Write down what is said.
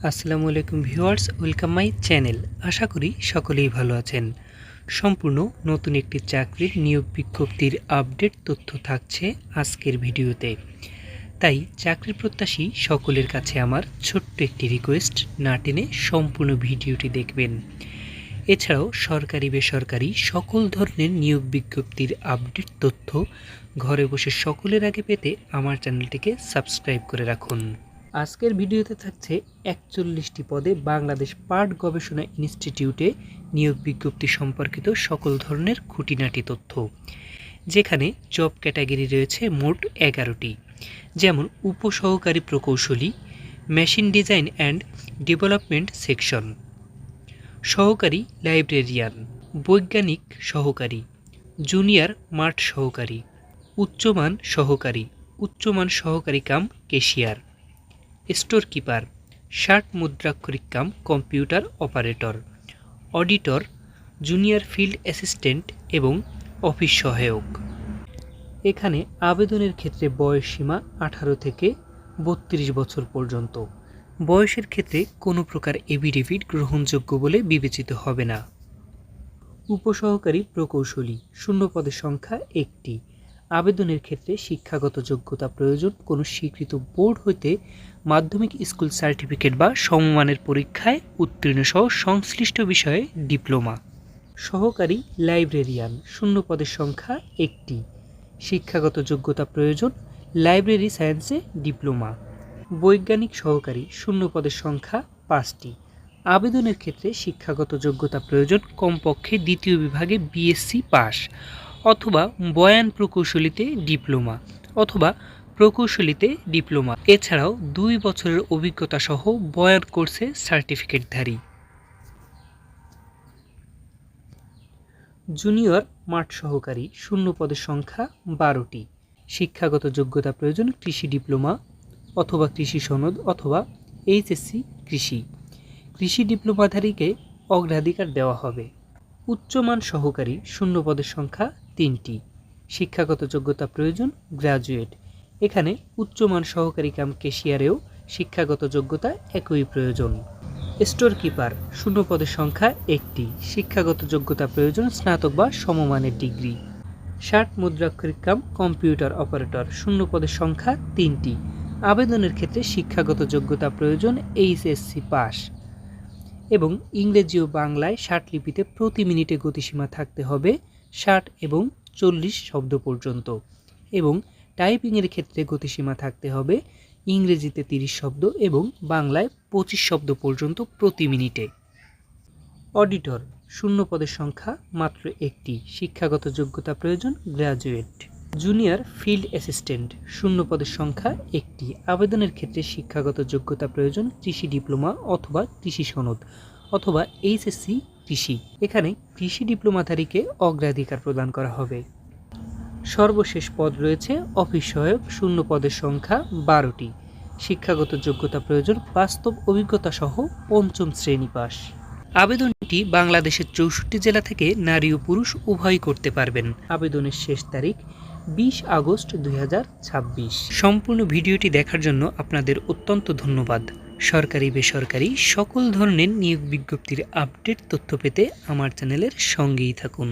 আসসালামু আলাইকুম viewers, welcome my channel. আশা করি সকলেই ভালো আছেন। সম্পূর্ণ নতুন একটি চাকরির নিয়োগ বিজ্ঞপ্তির আপডেট তথ্য থাকছে আজকের ভিডিওতে। তাই চাকরির প্রত্যাশী সকলের কাছে আমার ছোট্ট একটি রিকোয়েস্ট, না টেনে সম্পূর্ণ ভিডিওটি দেখবেন। এছাড়াও সরকারি বেসরকারি সকল ধরনের নিয়োগ বিজ্ঞপ্তির আপডেট তথ্য ঘরে বসে সকলের আগে পেতে আমার চ্যানেলটিকে সাবস্ক্রাইব করে রাখুন। আজকের ভিডিওতে থাকছে ৪১টি পদে বাংলাদেশ পাট গবেষণা ইনস্টিটিউটে নিয়োগ বিজ্ঞপ্তি সম্পর্কিত সকল ধরনের খুঁটিনাটি তথ্য, যেখানে জব ক্যাটাগরি রয়েছে মোট ১১টি, যেমন উপসহকারী প্রকৌশলী, machine design and development section, সহকারী লাইব্রেরিয়ান, বৈজ্ঞানিক সহকারী, জুনিয়র মাঠ সহকারী, উচ্চমান সহকারী কাম কেশিয়ার, স্টোর কিপার, ষাট মুদ্রাক্ষরিক cum computer operator, auditor, junior field assistant এবং অফিস সহায়ক। এখানে আবেদনের ক্ষেত্রে বয়স সীমা ১৮ থেকে ৩২ বছর পর্যন্ত। বয়সের ক্ষেত্রে কোনো প্রকার এফিডেভিট গ্রহণযোগ্য বলে বিবেচিত হবে না। উপসহকারী প্রকৌশলী, শূন্য পদের সংখ্যা ১টি। আবেদনের ক্ষেত্রে শিক্ষাগত যোগ্যতা প্রয়োজন কোনো স্বীকৃত বোর্ড হইতে মাধ্যমিক স্কুল সার্টিফিকেট বা সমমানের পরীক্ষায় উত্তীর্ণ সহ সংশ্লিষ্ট বিষয়ে ডিপ্লোমা। সহকারী লাইব্রেরিয়ান, শূন্য পদের সংখ্যা ১টি। শিক্ষাগত যোগ্যতা প্রয়োজন লাইব্রেরি সায়েন্সে ডিপ্লোমা। বৈজ্ঞানিক সহকারী, শূন্য পদের সংখ্যা ৫টি। আবেদনের ক্ষেত্রে শিক্ষাগত যোগ্যতা প্রয়োজন কমপক্ষে দ্বিতীয় বিভাগে বিএসসি পাস অথবা বয়ান প্রকৌশলীতে ডিপ্লোমা অথবা প্রকৌশলীতে ডিপ্লোমা, এছাড়াও ২ বছরের অভিজ্ঞতা সহ বয়ান কোর্সে সার্টিফিকেটধারী। জুনিয়র মাঠ সহকারী, শূন্য পদের সংখ্যা ১২টি। শিক্ষাগত যোগ্যতা প্রয়োজন কৃষি ডিপ্লোমা অথবা কৃষি সনদ অথবা এইচএসসি কৃষি। কৃষি ডিপ্লোমাধারীকে অগ্রাধিকার দেওয়া হবে। উচ্চমান সহকারী, শূন্য পদের সংখ্যা ৩টি। শিক্ষাগত যোগ্যতা প্রয়োজন গ্র্যাজুয়েট। এখানে উচ্চমান সহকারী কাম কেশিয়ারেও শিক্ষাগত যোগ্যতা একই প্রয়োজন। স্টোর কিপার, শূন্য পদের সংখ্যা ১টি। শিক্ষাগত যোগ্যতা প্রয়োজন স্নাতক বা সমমানের ডিগ্রি। ষাট মুদ্রাক্ষরিক কাম কম্পিউটার অপারেটর, শূন্য পদের সংখ্যা ৩টি। আবেদনের ক্ষেত্রে শিক্ষাগত যোগ্যতা প্রয়োজন এইচএসসি পাস এবং ইংরেজি ও বাংলায় ৬০ লিপিতে প্রতি মিনিটে গতিসীমা থাকতে হবে ৬০ এবং ৪০ শব্দ পর্যন্ত, এবং টাইপিংয়ের ক্ষেত্রে গতিসীমা থাকতে হবে ইংরেজিতে ৩০ শব্দ এবং বাংলায় ২৫ শব্দ পর্যন্ত প্রতি মিনিটে। অডিটর, শূন্য পদের সংখ্যা মাত্র ১টি। শিক্ষাগত যোগ্যতা প্রয়োজন গ্র্যাজুয়েট। জুনিয়র ফিল্ড অ্যাসিস্ট্যান্ট, শূন্য পদের সংখ্যা ১টি। আবেদনের ক্ষেত্রে শিক্ষাগত যোগ্যতা প্রয়োজন কৃষি ডিপ্লোমা অথবা কৃষি সনদ অথবা এইচএসসি কৃষি। এখানে কৃষি ডিপ্লোমাধারীকে অগ্রাধিকার প্রদান করা হবে। সর্বশেষ পদ রয়েছে অফিস সহায়ক, শূন্য পদের সংখ্যা ১২টি। শিক্ষাগত যোগ্যতা প্রয়োজন বাস্তব অভিজ্ঞতা সহ ৫ম শ্রেণী পাস। আবেদনটি বাংলাদেশের ৬৪ জেলা থেকে নারী ও পুরুষ উভয়ই করতে পারবেন। আবেদনের শেষ তারিখ ২০ আগস্ট ২০২৬। সম্পূর্ণ ভিডিওটি দেখার জন্য আপনাদের অত্যন্ত ধন্যবাদ। সরকারি বেসরকারি সকল ধরনের নিয়োগ বিজ্ঞপ্তির আপডেট তথ্য পেতে আমার চ্যানেলের সঙ্গেই থাকুন।